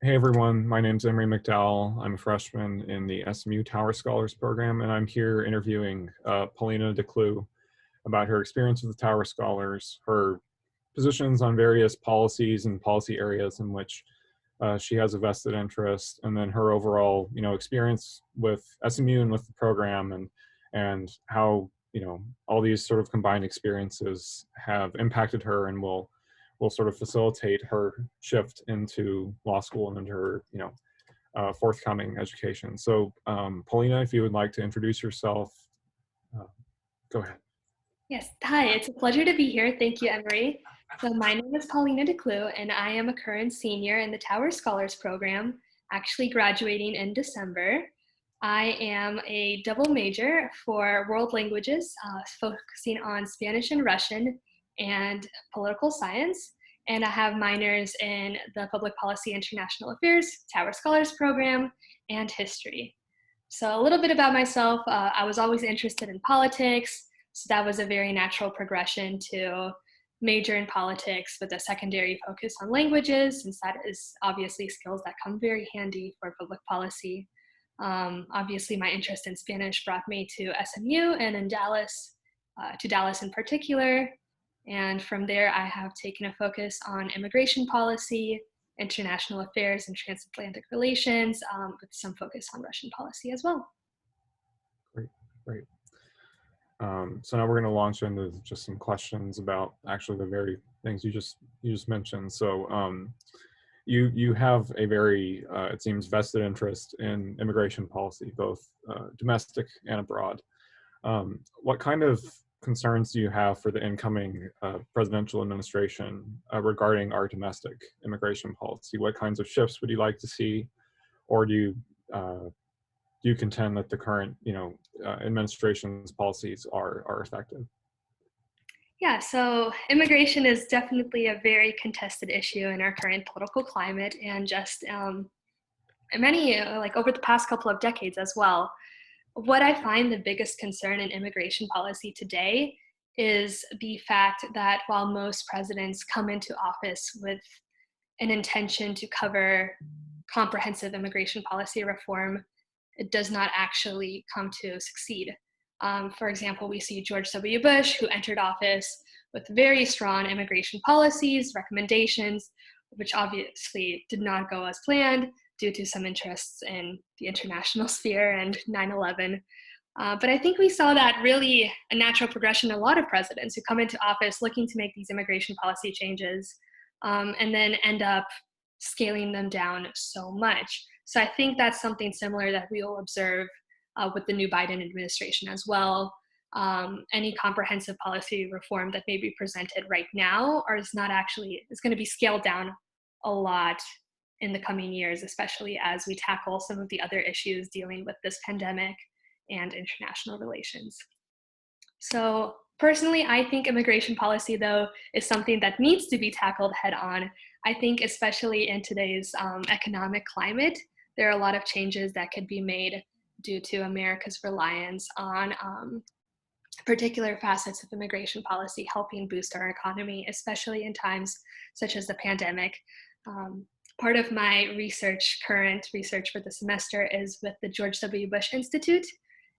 Hey everyone, my name's Emory McDowell. I'm a freshman in the SMU Tower Scholars Program, and I'm here interviewing Polina DeClue about her experience with the Tower Scholars, her positions on various policies and policy areas in which she has a vested interest, and then her overall, experience with SMU and with the program, and how all these sort of combined experiences have impacted her and will sort of facilitate her shift into law school and into her forthcoming education. So Polina, if you would like to introduce yourself, uh, go ahead. Yes, hi, it's a pleasure to be here. Thank you, Emory. So my name is Polina DeClue, and I am a current senior in the Tower Scholars Program, actually graduating in December. I am a double major for world languages, focusing on Spanish and Russian and political science. And I have minors in the Public Policy International Affairs, Tower Scholars Program, and history. So a little bit about myself, I was always interested in politics, so that was a very natural progression to major in politics with a secondary focus on languages, since that is obviously skills that come very handy for public policy. Obviously, my interest in Spanish brought me to SMU and in Dallas, to Dallas in particular. And from there, I have taken a focus on immigration policy, international affairs, and transatlantic relations, with some focus on Russian policy as well. Great, great. So now we're going to launch into just some questions about actually the very things you just mentioned. So you have a very it seems vested interest in immigration policy, both domestic and abroad. What kind of concerns do you have for the incoming presidential administration regarding our domestic immigration policy? What kinds of shifts would you like to see, or do you contend that the current administration's policies are effective? Yeah, so immigration is definitely a very contested issue in our current political climate, and just many, like over the past couple of decades as well. What I find the biggest concern in immigration policy today is the fact that while most presidents come into office with an intention to cover comprehensive immigration policy reform, it does not actually come to succeed. For example, we see George W. Bush, who entered office with very strong immigration policies, recommendations, which obviously did not go as planned due to some interests in the international sphere and 9/11. But I think we saw that really a natural progression in a lot of presidents who come into office looking to make these immigration policy changes, and then end up scaling them down so much. So I think that's something similar that we will observe with the new Biden administration as well. Any comprehensive policy reform that may be presented right now or is not actually is going to be scaled down a lot in the coming years, especially as we tackle some of the other issues dealing with this pandemic and international relations. So personally, I think immigration policy, though, is something that needs to be tackled head on. I think especially in today's economic climate, there are a lot of changes that could be made due to America's reliance on particular facets of immigration policy helping boost our economy, especially in times such as the pandemic. Part of my current research for the semester, is with the George W. Bush Institute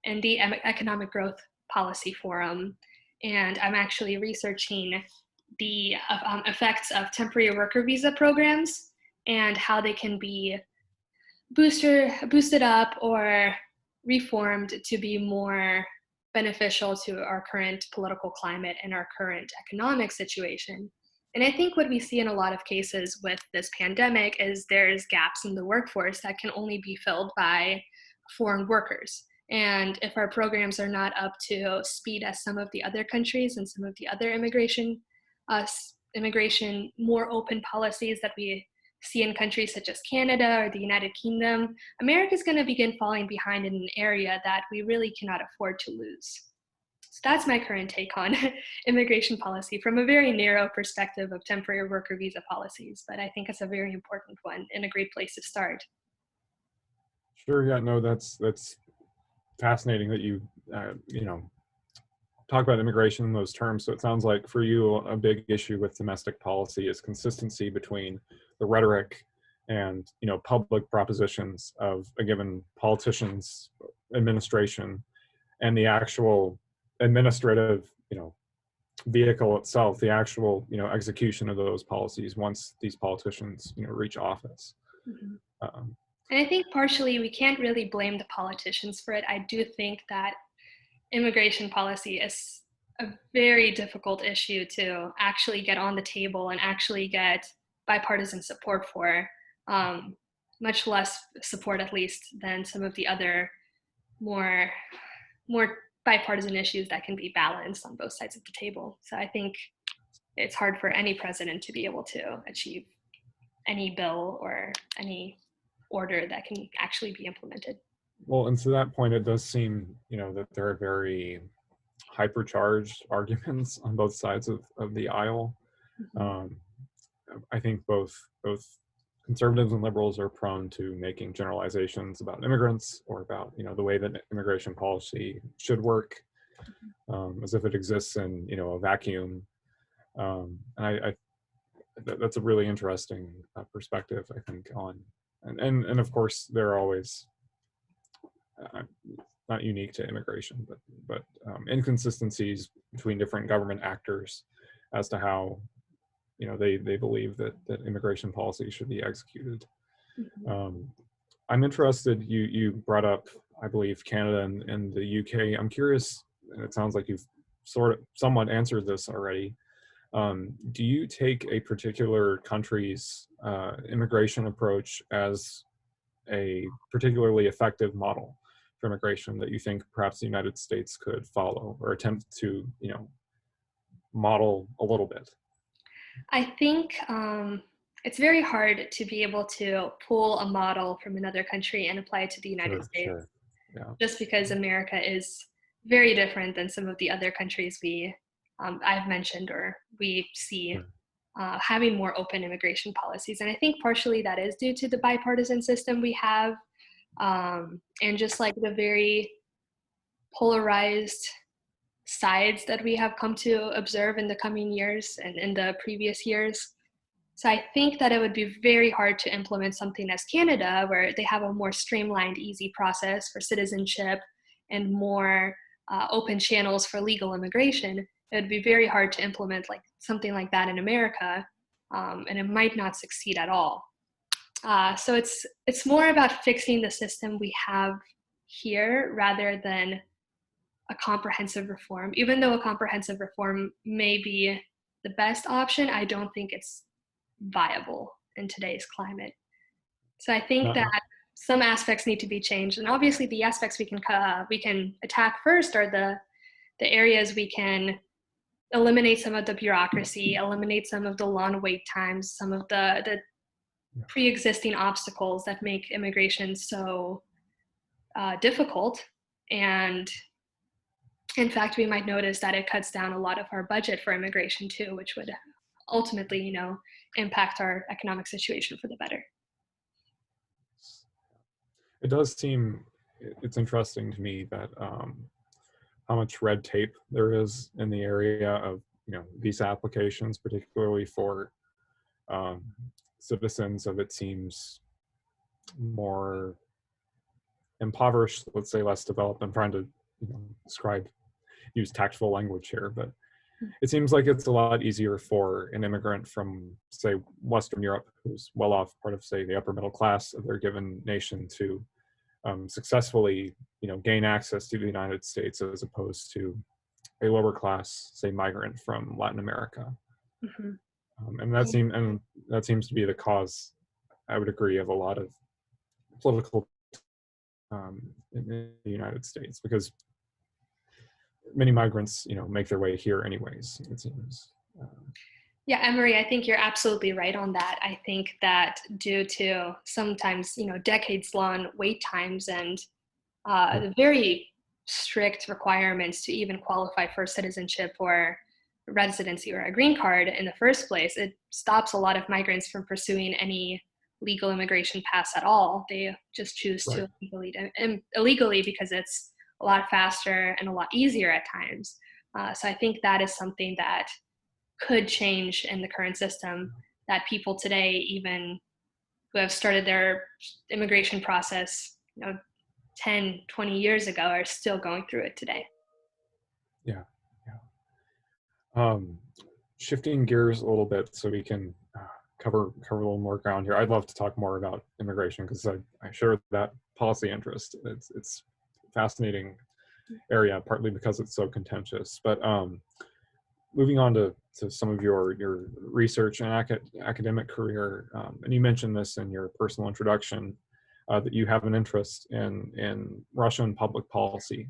and the Economic Growth Policy Forum. And I'm actually researching the effects of temporary worker visa programs and how they can be boosted up or reformed to be more beneficial to our current political climate and our current economic situation. And I think what we see in a lot of cases with this pandemic is there's gaps in the workforce that can only be filled by foreign workers. And if our programs are not up to speed as some of the other countries and some of the other immigration more open policies that we see in countries such as Canada or the United Kingdom, America is going to begin falling behind in an area that we really cannot afford to lose. So that's my current take on immigration policy from a very narrow perspective of temporary worker visa policies, but I think it's a very important one and a great place to start. Sure. Yeah. No, that's fascinating that you talk about immigration in those terms. So it sounds like for you, a big issue with domestic policy is consistency between the rhetoric and public propositions of a given politician's administration and the actual administrative vehicle itself, the actual execution of those policies once these politicians reach office. Mhm. um, And I think partially we can't really blame the politicians for it. I do think that immigration policy is a very difficult issue to actually get on the table and actually get bipartisan support for, um, much less support at least than some of the other more more bipartisan issues that can be balanced on both sides of the table. So I think it's hard for any president to be able to achieve any bill or any order that can actually be implemented. well, and to that point, it does seem that there are very hypercharged arguments on both sides of the aisle. Mhm. um, I think both conservatives and liberals are prone to making generalizations about immigrants or about the way that immigration policy should work, as if it exists in a vacuum. And that's a really interesting perspective, I think, on and of course there are always uh, not unique to immigration, but inconsistencies between different government actors as to how they believe that immigration policy should be executed. Mhm. Um, I'm interested. You brought up, I believe, Canada and the UK. I'm curious, and it sounds like you've sort of somewhat answered this already. Do you take a particular country's immigration approach as a particularly effective model for immigration that you think perhaps the United States could follow or attempt to, model a little bit? I think it's very hard to be able to pull a model from another country and apply it to the United Sure, States, sure. Yeah. just because America is very different than some of the other countries I've mentioned or we see Sure. having more open immigration policies. And I think partially that is due to the bipartisan system we have, and just like the very polarized sides that we have come to observe in the coming years and in the previous years. So I think that it would be very hard to implement something as Canada, where they have a more streamlined, easy process for citizenship and more open channels for legal immigration. It would be very hard to implement like something like that in America, and it might not succeed at all. So it's more about fixing the system we have here rather than a comprehensive reform. Even though a comprehensive reform may be the best option, I don't think it's viable in today's climate. So I think Not, that not, some aspects need to be changed, and obviously the aspects we can attack first are the areas we can eliminate some of the bureaucracy, eliminate some of the long wait times, some of the yeah. pre-existing obstacles that make immigration so difficult. And in fact, we might notice that it cuts down a lot of our budget for immigration too, which would ultimately, impact our economic situation for the better. It does seem it's interesting to me that how much red tape there is in the area of visa applications, particularly for um, citizens of, it seems, more impoverished, let's say less developed. I'm trying to use tactful language here, but it seems like it's a lot easier for an immigrant from, say, Western Europe, who's well off, part of, say, the upper middle class of their given nation, to successfully gain access to the United States, as opposed to a lower class, say, migrant from Latin America. Mhm. And that seems to be the cause, I would agree, of a lot of political in the United States, because many migrants make their way here anyways, it seems. Yeah, Emory, I think you're absolutely right on that. I think that due to sometimes, decades long wait times and Yeah. the very strict requirements to even qualify for citizenship or residency or a green card in the first place, it stops a lot of migrants from pursuing any legal immigration paths at all. They just choose Right. to illegally because it's a lot faster and a lot easier at times. So I think that is something that could change in the current system, that people today, even who have started their immigration process, 10, 20 years ago are still going through it today. Yeah, yeah. Shifting gears a little bit so we can cover a little more ground here. I'd love to talk more about immigration because I share that policy interest. It's fascinating area, partly because it's so contentious. But moving on to some of your research and academic career, and you mentioned this in your personal introduction, that you have an interest in Russian public policy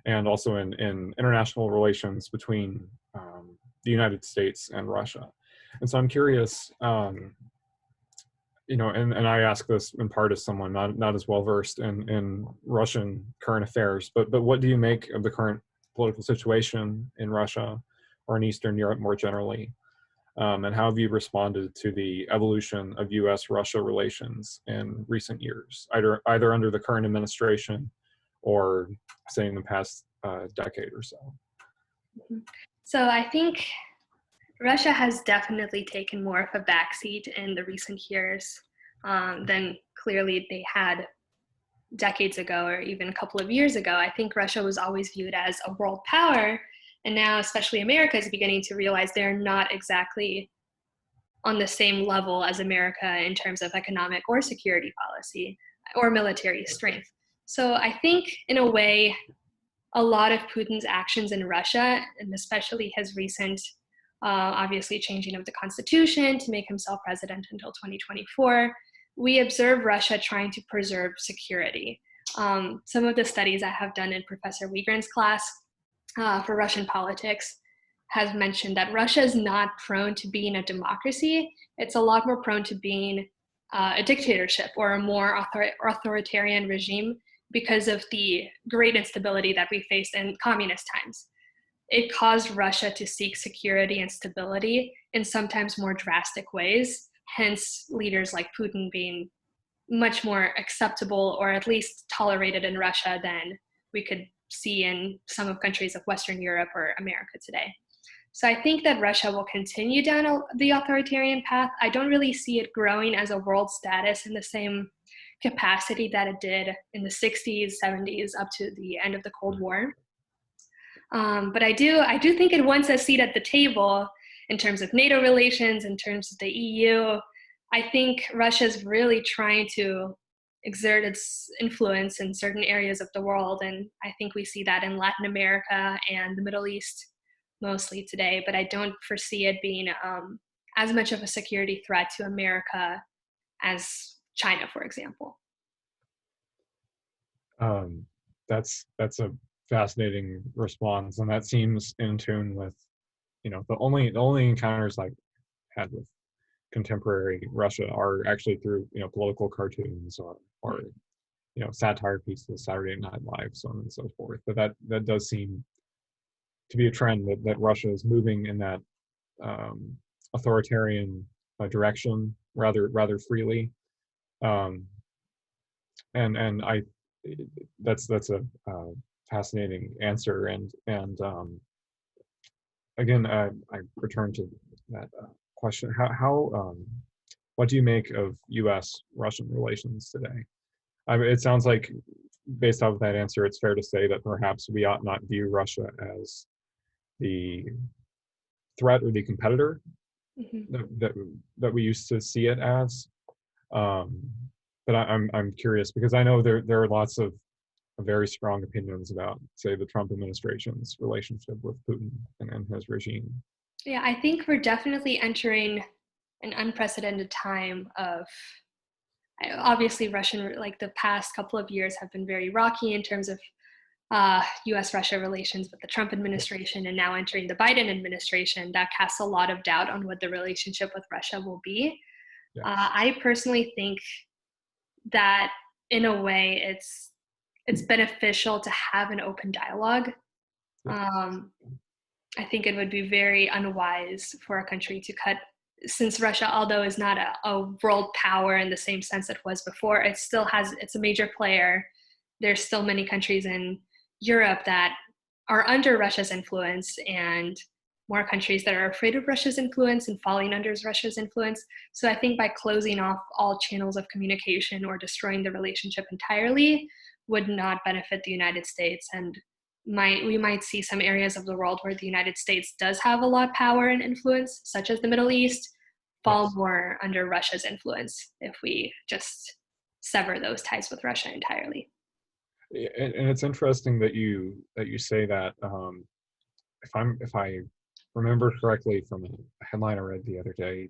and also in international relations between the United States and Russia. And so I'm curious, and I ask this in part as someone not as well versed in Russian current affairs, but what do you make of the current political situation in Russia or in Eastern Europe more generally? And how have you responded to the evolution of U.S.-Russia relations in recent years, either under the current administration or, say, in the past decade or so? So I think Russia has definitely taken more of a backseat in the recent years than clearly they had decades ago or even a couple of years ago. I think Russia was always viewed as a world power, and now especially America is beginning to realize they're not exactly on the same level as America in terms of economic or security policy or military strength. So I think in a way, a lot of Putin's actions in Russia, and especially his recent, obviously changing of the constitution to make himself president until 2024, we observe Russia trying to preserve security. Some of the studies I have done in Professor Wiegren's class for Russian politics has mentioned that Russia is not prone to being a democracy. It's a lot more prone to being a dictatorship or a more authoritarian regime because of the great instability that we faced in communist times. It caused Russia to seek security and stability in sometimes more drastic ways, hence leaders like Putin being much more acceptable or at least tolerated in Russia than we could see in some of countries of Western Europe or America today. So I think that Russia will continue down the authoritarian path. I don't really see it growing as a world status in the same capacity that it did in the 60s, 70s, up to the end of the Cold War. But I do think it wants a seat at the table in terms of NATO relations, in terms of the EU. I think Russia's really trying to exert its influence in certain areas of the world, and I think we see that in Latin America and the Middle East mostly today, but I don't foresee it being as much of a security threat to America as China, for example. That's a fascinating response, and that seems in tune with, the only encounters I've had with contemporary Russia are actually through, political cartoons or satire pieces, Saturday Night Live, so on and so forth. But that does seem to be a trend that Russia is moving in that authoritarian direction rather freely, and that's a fascinating answer, and again I return to that question. How what do you make of U.S.-Russian relations today? It sounds like, based off of that answer, it's fair to say that perhaps we ought not view Russia as the threat or the competitor that we used to see it as. But I'm curious because I know there are lots of very strong opinions about, say, the Trump administration's relationship with Putin and his regime. Yeah, I think we're definitely entering an unprecedented time of, obviously the past couple of years have been very rocky in terms of U.S.-Russia relations with the Trump administration, and now entering the Biden administration, that casts a lot of doubt on what the relationship with Russia will be. Yes. I personally think that in a way it's beneficial to have an open dialogue. I think it would be very unwise for a country to cut, since Russia, although is not a world power in the same sense it was before, it's a major player. There's still many countries in Europe that are under Russia's influence, and more countries that are afraid of Russia's influence and falling under Russia's influence. So I think by closing off all channels of communication or destroying the relationship entirely would not benefit the United States, and we might see some areas of the world where the United States does have a lot of power and influence, such as the Middle East, fall Yes. more under Russia's influence if we just sever those ties with Russia entirely. And it's interesting that you say that. If I remember correctly from a headline I read the other day,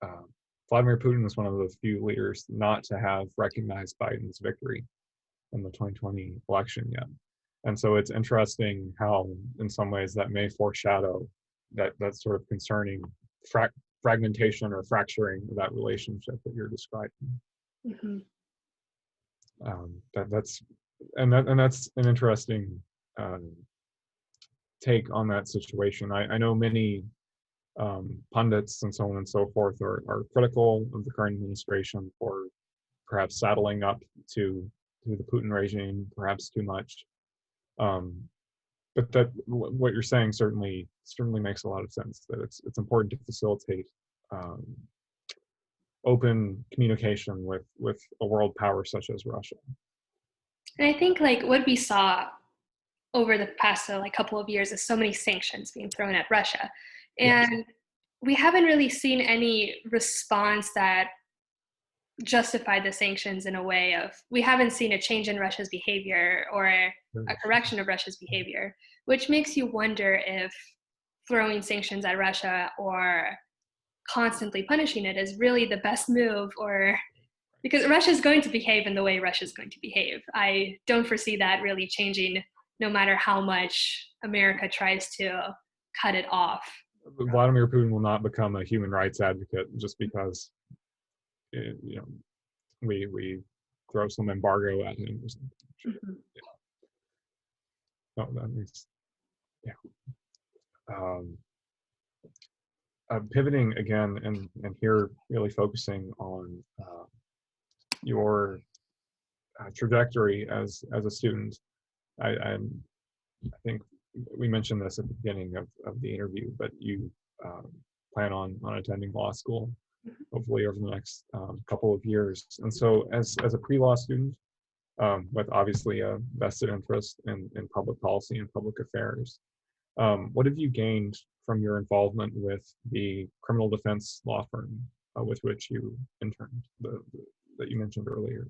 uh, Vladimir Putin was one of the few leaders not to have recognized Biden's victory in the 2020 election yet. And so it's interesting how, in some ways, that may foreshadow that sort of concerning fragmentation or fracturing of that relationship that you're describing. Mm-hmm. That's an interesting take on that situation. I know many pundits and so on and so forth are critical of the current administration for perhaps saddling up to the Putin regime, perhaps too much. But that what you're saying certainly makes a lot of sense. That it's important to facilitate open communication with a world power such as Russia. And I think like what we saw over the past couple of years is so many sanctions being thrown at Russia, Yes. and we haven't really seen any response that justified the sanctions in a way of, we haven't seen a change in Russia's behavior or a correction of Russia's behavior, which makes you wonder if throwing sanctions at Russia or constantly punishing it is really the best move, or because Russia is going to behave in the way Russia is going to behave. I don't foresee that really changing no matter how much America tries to cut it off. Vladimir Putin will not become a human rights advocate just because we throw some embargo at him or something. Mm-hmm. No, that makes pivoting again and here really focusing on your trajectory as a student. I think we mentioned this at the beginning of the interview, but you plan on attending law school, hopefully over the next couple of years. And so as a pre-law student, with obviously a vested interest in public policy and public affairs, what have you gained from your involvement with the criminal defense law firm with which you interned, that you mentioned earlier?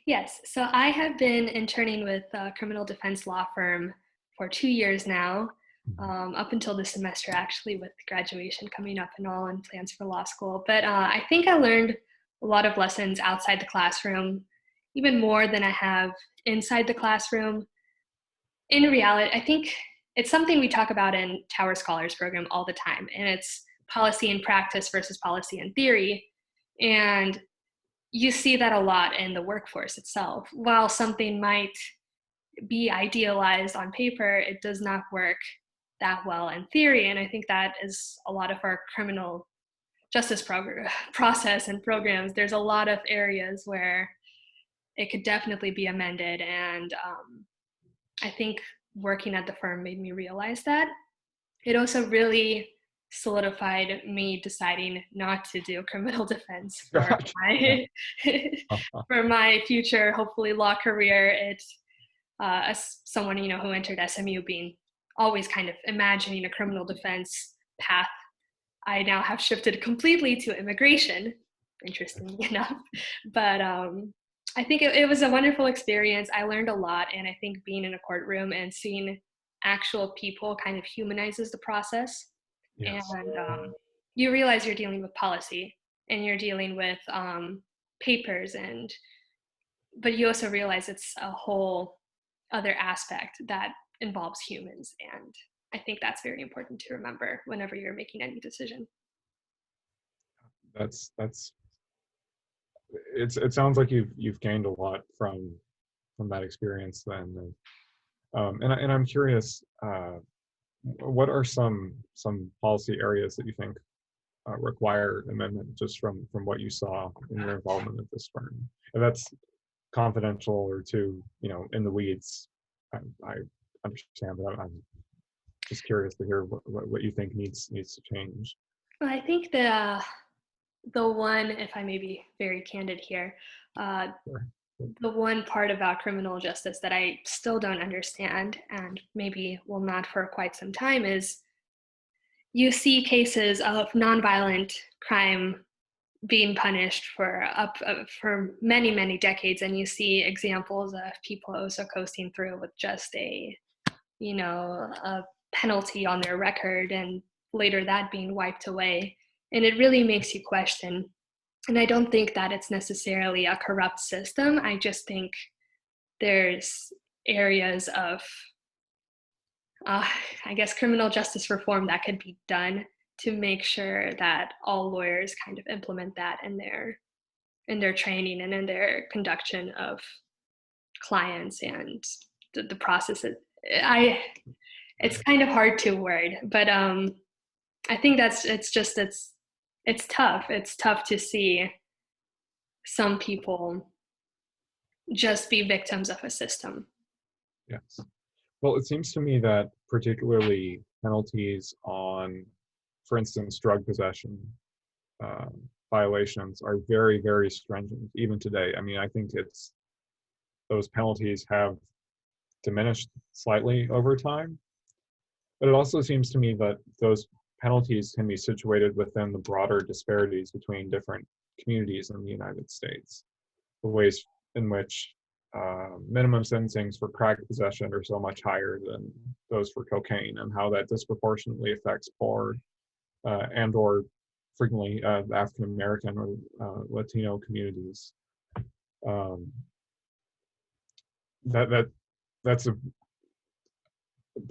Yes, so I have been interning with a criminal defense law firm for 2 years now, up until this semester, actually, with graduation coming up and all, and plans for law school. But I think I learned a lot of lessons outside the classroom, even more than I have inside the classroom. In reality, I think it's something we talk about in Tower Scholars program all the time, and it's policy and practice versus policy and theory. And you see that a lot in the workforce itself. While something might be idealized on paper, it does not work that well in theory. And I think that is a lot of our criminal justice process and programs. There's a lot of areas where it could definitely be amended. And I think working at the firm made me realize that. It also really solidified me deciding not to do criminal defense for my for my future, hopefully, law career. It's as someone who entered SMU, being always kind of imagining a criminal defense path, I now have shifted completely to immigration, interestingly enough. But I think it was a wonderful experience. I learned a lot, and I think being in a courtroom and seeing actual people kind of humanizes the process. Yes. And you realize you're dealing with policy and you're dealing with papers, but you also realize it's a whole other aspect that involves humans. And I think that's very important to remember whenever you're making any decision. It sounds like you've gained a lot from that experience then. And I'm curious, what are some policy areas that you think require amendment, just from what you saw in your involvement at this firm? And that's confidential or too in the weeds. I understand, but Just curious to hear what you think needs to change. Well, I think the one, if I may be very candid here, uh, Sure. the one part about criminal justice that I still don't understand, and maybe will not for quite some time, is you see cases of nonviolent crime being punished for many decades, and you see examples of people also coasting through with just a penalty on their record, and later that being wiped away. And it really makes you question. And I don't think that it's necessarily a corrupt system. I just think there's areas of, uh, I guess, criminal justice reform that could be done to make sure that all lawyers kind of implement that in their training and in their conduction of clients and the processes. I It's kind of hard to word, but I think it's tough. It's tough to see some people just be victims of a system. Yes. Well, it seems to me that particularly penalties on, for instance, drug possession violations are very, very stringent, even today. I mean, I think those penalties have diminished slightly over time, but it also seems to me that those penalties can be situated within the broader disparities between different communities in the United States. The ways in which minimum sentencings for crack possession are so much higher than those for cocaine, and how that disproportionately affects poor and or frequently African American or Latino communities. Um, that's a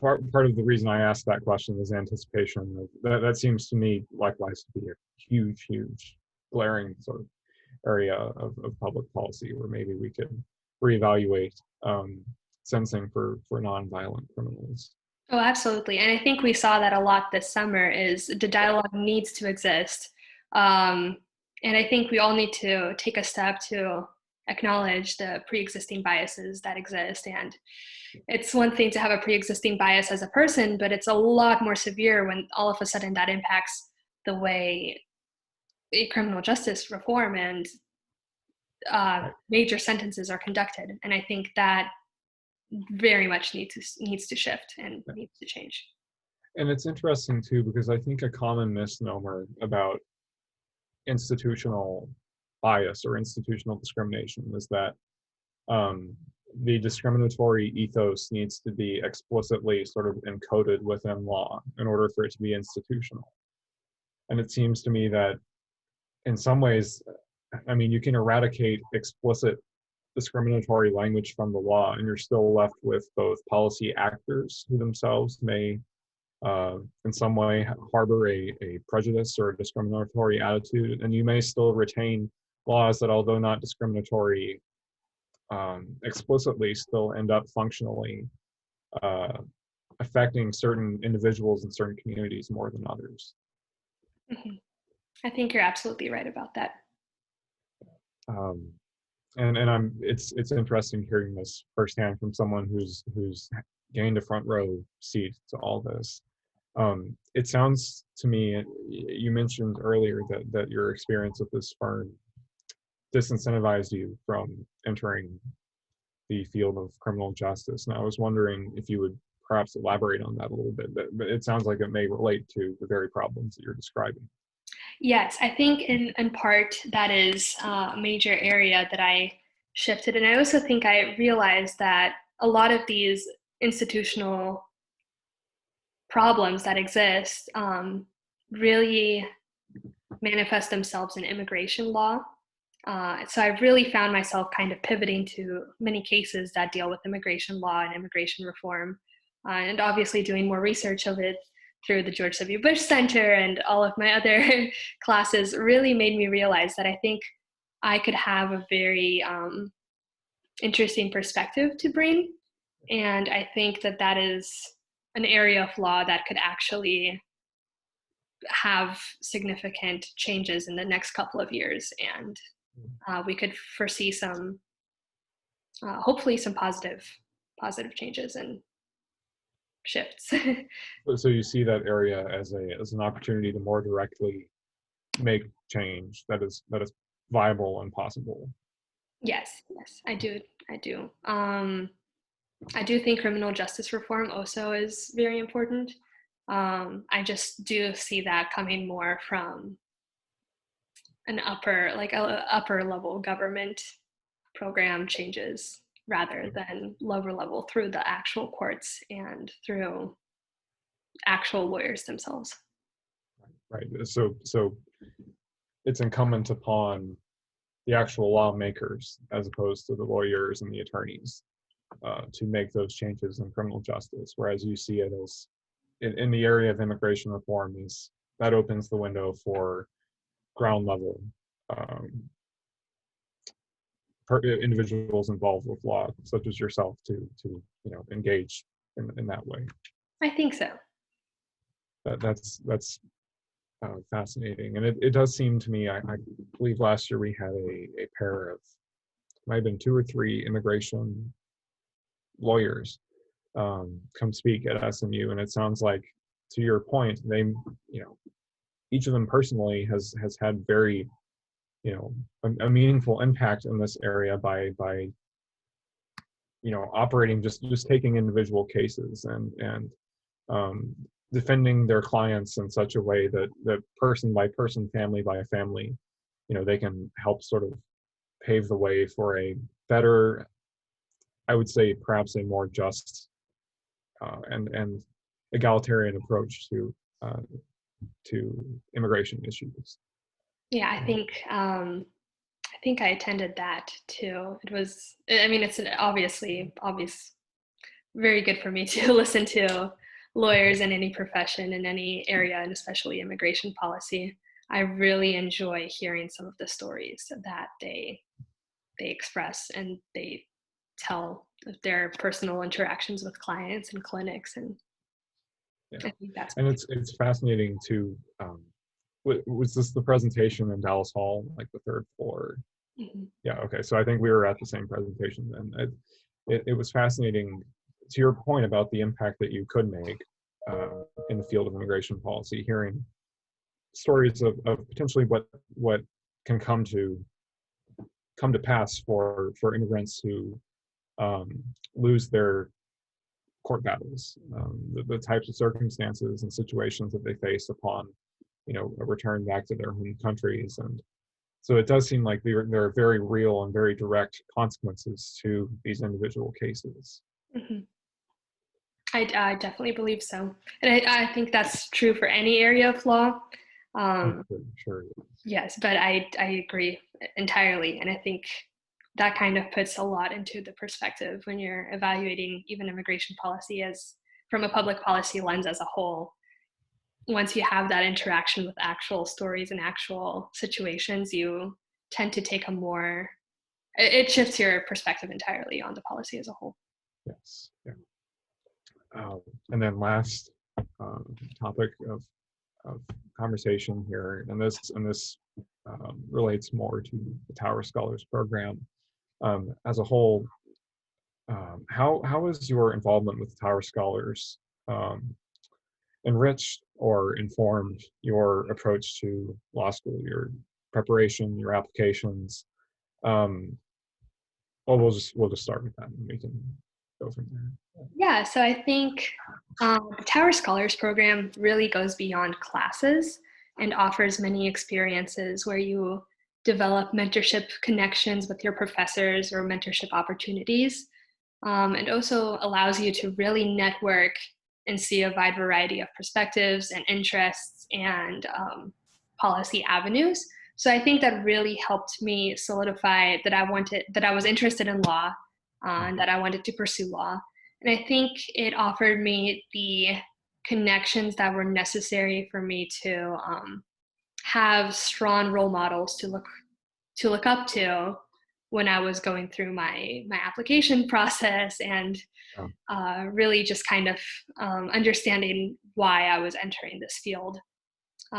part of the reason I asked that question is anticipation. That seems to me likewise to be a huge glaring sort of area of public policy where maybe we could reevaluate sentencing for nonviolent criminals. Oh, absolutely. And I think we saw that a lot this summer is the dialogue needs to exist. Um, and I think we all need to take a step to acknowledge the pre-existing biases that exist. And it's one thing to have a pre-existing bias as a person, but it's a lot more severe when all of a sudden that impacts the way criminal justice reform and major sentences are conducted. And I think that very much needs to shift and needs to change. And it's interesting too, because I think a common misnomer about institutional bias or institutional discrimination is that the discriminatory ethos needs to be explicitly sort of encoded within law in order for it to be institutional. And it seems to me that in some ways, I mean, you can eradicate explicit discriminatory language from the law, and you're still left with both policy actors who themselves may in some way harbor a prejudice or a discriminatory attitude, and you may still retain laws that, although not discriminatory explicitly, still end up functionally affecting certain individuals in certain communities more than others. Mm-hmm. I think you're absolutely right about that. And it's interesting hearing this firsthand from someone who's gained a front row seat to all this. It sounds to me, you mentioned earlier that your experience with this firm disincentivized you from entering the field of criminal justice. And I was wondering if you would perhaps elaborate on that a little bit, but it sounds like it may relate to the very problems that you're describing. Yes, I think in part that is a major area that I shifted. And I also think I realized that a lot of these institutional problems that exist really manifest themselves in immigration law. So I really found myself kind of pivoting to many cases that deal with immigration law and immigration reform, and obviously doing more research of it through the George W. Bush Center and all of my other classes really made me realize that I think I could have a very interesting perspective to bring. And I think that is an area of law that could actually have significant changes in the next couple of years. And we could foresee some, hopefully some positive changes and shifts. So you see that area as an opportunity to more directly make change that is viable and possible. Yes, yes, I do. I do. I do think criminal justice reform also is very important. I just do see that coming more from an upper level government program changes rather than lower level through the actual courts and through actual lawyers themselves. Right. So it's incumbent upon the actual lawmakers as opposed to the lawyers and the attorneys to make those changes in criminal justice. Whereas you see it as in the area of immigration reform is that opens the window for ground level um, individuals involved with law, such as yourself, to engage in that way. I think so. That's fascinating, and it does seem to me. I believe last year we had a pair of might have been 2 or 3 immigration lawyers come speak at SMU, and it sounds like, to your point, they each of them personally has had very a meaningful impact in this area by operating just taking individual cases and um, defending their clients in such a way that person by person, family by family, they can help sort of pave the way for a better, I would say, perhaps a more just and egalitarian approach to immigration issues. Yeah, I think I attended that too. It was, I mean, it's obvious, very good for me to listen to lawyers in any profession, in any area, and especially immigration policy. I really enjoy hearing some of the stories that they express and they tell of their personal interactions with clients and clinics, and Yeah, I think that's and it's fascinating to. Was this the presentation in Dallas Hall, like the 3rd floor? Mhm. Yeah. Okay. So I think we were at the same presentation, and it was fascinating. To your point about the impact that you could make in the field of immigration policy, hearing stories of potentially what can come to pass for immigrants who lose their court battles, the types of circumstances and situations that they face upon a return back to their home countries. And so it does seem like there are very real and very direct consequences to these individual cases. Mhm. I definitely believe so, and I think that's true for any area of law. Oh, Um, sure. yes, but I agree entirely, and I think that kind of puts a lot into the perspective when you're evaluating even immigration policy as from a public policy lens as a whole. Once you have that interaction with actual stories and actual situations, you tend to take a more, it shifts your perspective entirely on the policy as a whole. Yes. Yeah. And then last topic of conversation here, and this relates more to the Tower Scholars Program as a whole. How is your involvement with Tower Scholars enriched or informed your approach to law school, your preparation, your applications? Um, well, we'll just start with that, and we can go from there. Yeah, so I think the Tower Scholars Program really goes beyond classes and offers many experiences where you develop mentorship connections with your professors or mentorship opportunities. And also allows you to really network and see a wide variety of perspectives and interests and policy avenues. So I think that really helped me solidify that I was interested in law and that I wanted to pursue law. And I think it offered me the connections that were necessary for me to have strong role models to look up to when I was going through my application process and Yeah. really just kind of understanding why I was entering this field.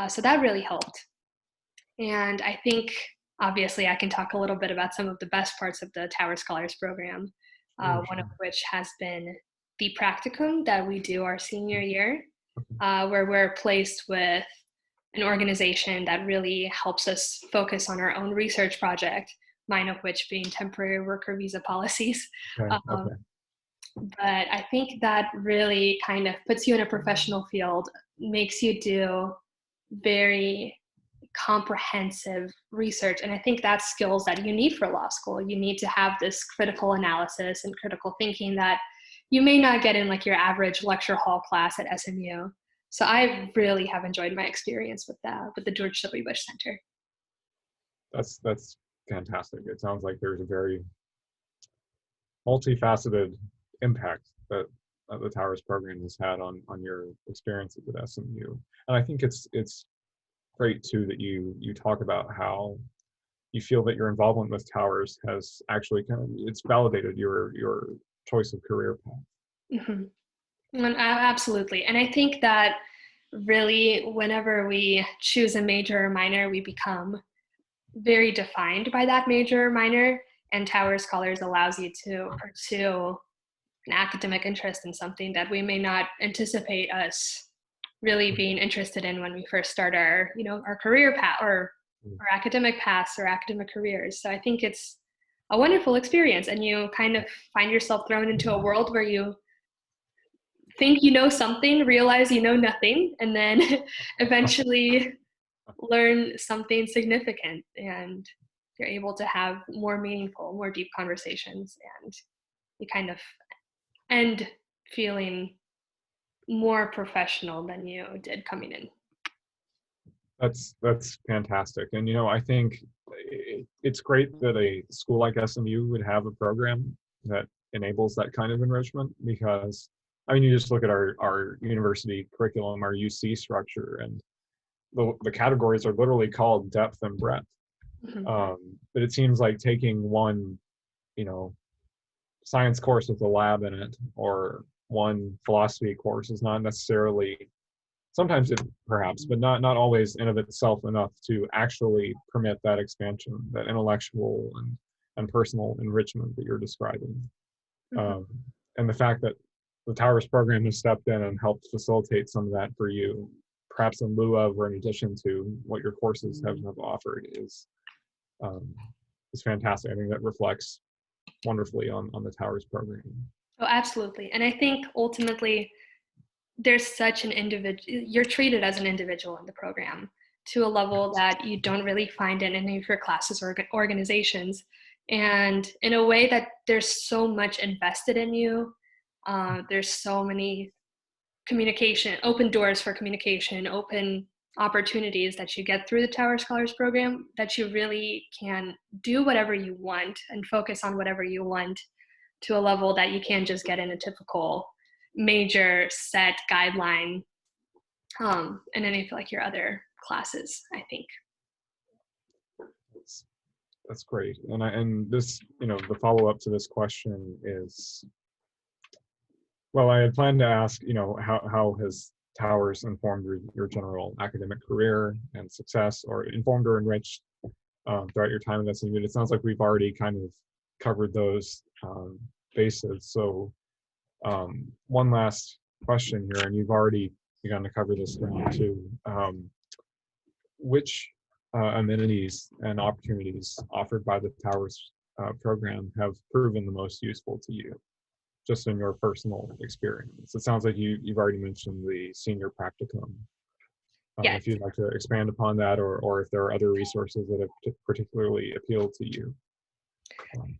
So that really helped. And I think obviously I can talk a little bit about some of the best parts of the Tower Scholars Program, Sure, one of sure. which has been the practicum that we do our senior year, where we're placed with an organization that really helps us focus on our own research project, mine of which being temporary worker visa policies. Okay. Um, but I think that really kind of puts you in a professional field, makes you do very comprehensive research. And I think that's skills that you need for law school. You need to have this critical analysis and critical thinking that you may not get in like your average lecture hall class at SMU. So I really have enjoyed my experience with the George W. Bush Center. That's fantastic. It sounds like there's a very multifaceted impact that the Towers program has had on your experiences at SMU. And I think it's great too that you talk about how you feel that your involvement with Towers has actually it's validated your choice of career path. Mm-hmm. Absolutely. And I think that really whenever we choose a major or minor, we become very defined by that major or minor, and Tower Scholars allows you to pursue an academic interest in something that we may not anticipate us really being interested in when we first start our career path or our academic paths or academic careers. So I think it's a wonderful experience, and you kind of find yourself thrown into a world where you think you know something, realize you know nothing, and then eventually learn something significant, and you're able to have more meaningful, more deep conversations, and you kind of end feeling more professional than you did coming in. That's fantastic. And I think it's great that a school like SMU would have a program that enables that kind of enrichment, because you just look at our university curriculum, our UC structure, and the categories are literally called depth and breadth. Mm-hmm. But it seems like taking one, science course with a lab in it, or one philosophy course, is not necessarily, sometimes it perhaps, but not always in of itself enough to actually permit that expansion, that intellectual and personal enrichment that you're describing. Mm-hmm. And the fact that the Towers program has stepped in and helped facilitate some of that for you, perhaps in lieu of or in addition to what your courses have offered, is fantastic. I think that reflects wonderfully on the Towers program. Oh, absolutely. And I think ultimately there's such an individual, you're treated as an individual in the program to a level that you don't really find in any of your classes or organizations. And in a way that there's so much invested in you. There's so many open doors for communication, open opportunities that you get through the Tower Scholars program, that you really can do whatever you want and focus on whatever you want to a level that you can't just get in a typical major set guideline in any of like your other classes, I think. That's great. And this, the follow-up to this question is, well, I had planned to ask, how has Towers informed your general academic career and success, or informed or enriched throughout your time at SMU? It sounds like we've already kind of covered those bases. So one last question here, and you've already begun to cover this ground too. Which amenities and opportunities offered by the Towers program have proven the most useful to you, just in your personal experience? It sounds like you've already mentioned the senior practicum. Yes. If you'd like to expand upon that, or if there are other resources that have particularly appealed to you.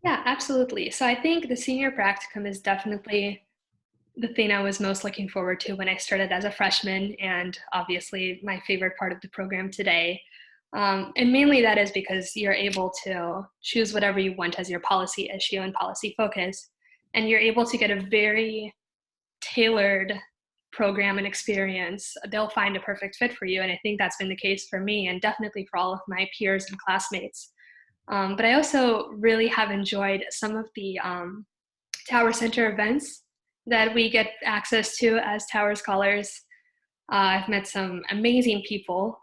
Yeah, absolutely. So I think the senior practicum is definitely the thing I was most looking forward to when I started as a freshman, and obviously my favorite part of the program today. And mainly that is because you're able to choose whatever you want as your policy issue and policy focus, and you're able to get a very tailored program and experience. They'll find a perfect fit for you, and I think that's been the case for me, and definitely for all of my peers and classmates. But I also really have enjoyed some of the Tower Center events that we get access to as Tower Scholars. I've met some amazing people.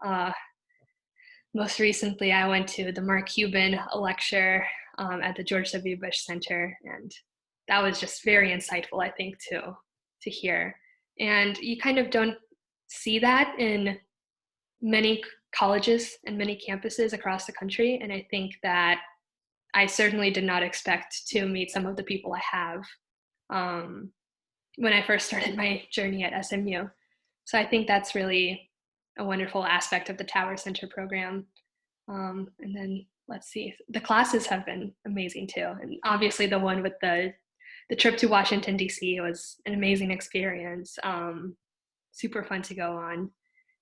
Most recently, I went to the Mark Cuban lecture at the George W. Bush Center, and that was just very insightful, I think, to to hear. And you kind of don't see that in many colleges and many campuses across the country. And I think that I certainly did not expect to meet some of the people I have um, when I first started my journey at SMU. So I think that's really a wonderful aspect of the Tower Center program. And then let's see, the classes have been amazing too. And obviously the one with the trip to Washington, D.C. was an amazing experience, super fun to go on.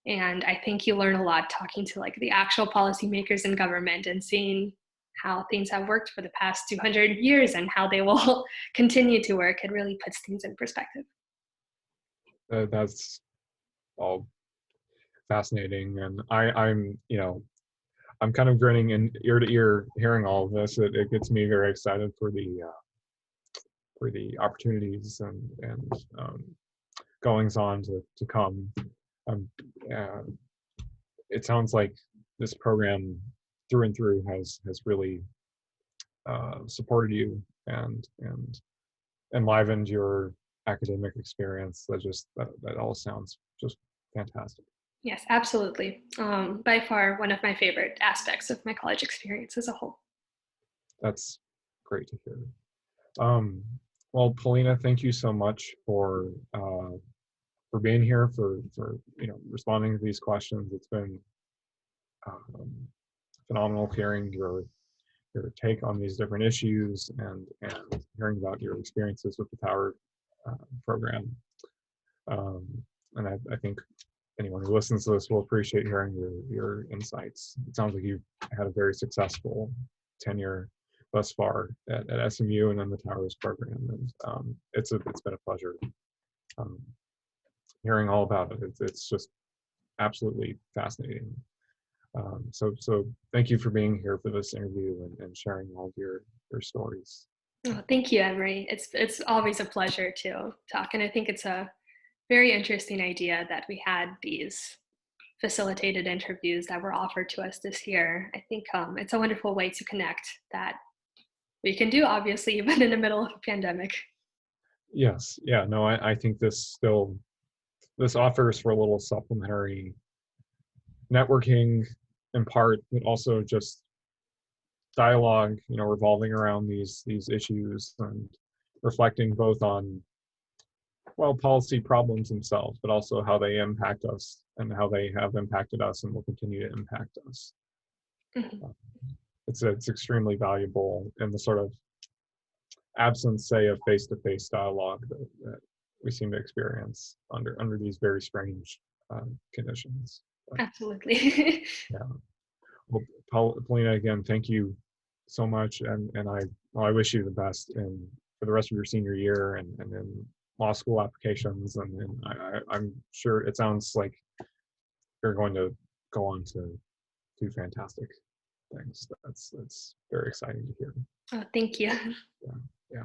And I think you learn a lot talking to like the actual policymakers in government and seeing how things have worked for the past 200 years and how they will continue to work. It really puts things in perspective. That's all fascinating, and I'm kind of grinning in ear to ear hearing all of this. It gets me very excited for the opportunities and goings on to come. Um, uh, it sounds like this program through and through has really supported you and enlivened your academic experience. That all sounds just fantastic. Yes, absolutely. By far, one of my favorite aspects of my college experience as a whole. That's great to hear. Um, well, Polina, thank you so much for being here, for responding to these questions. It's been phenomenal hearing your take on these different issues and hearing about your experiences with the Tower program. Um, and I think anyone who listens to this will appreciate hearing your insights. It sounds like you've had a very successful tenure thus far at SMU and in the Towers program, and it's been a pleasure hearing all about it. It's just absolutely fascinating. So thank you for being here for this interview and sharing all of your stories. Oh, thank you, Emory. It's always a pleasure to talk, and I think it's a very interesting idea that we had these facilitated interviews that were offered to us this year. I think it's a wonderful way to connect that we can do, obviously, even in the middle of a pandemic. Yes, yeah, no, I think this offers for a little supplementary networking in part, but also just dialogue, revolving around these issues and reflecting both on policy problems themselves, but also how they impact us and how they have impacted us and will continue to impact us. Mhm. It's extremely valuable in the sort of absence, say, of face-to-face dialogue that we seem to experience under these very strange conditions. But, Absolutely. yeah. Well, Polina, again, thank you so much, and I wish you the best for the rest of your senior year and in law school applications, and I'm sure it sounds like you're going to go on to do fantastic things. That's very exciting to hear. Oh, thank you. Yeah, yeah.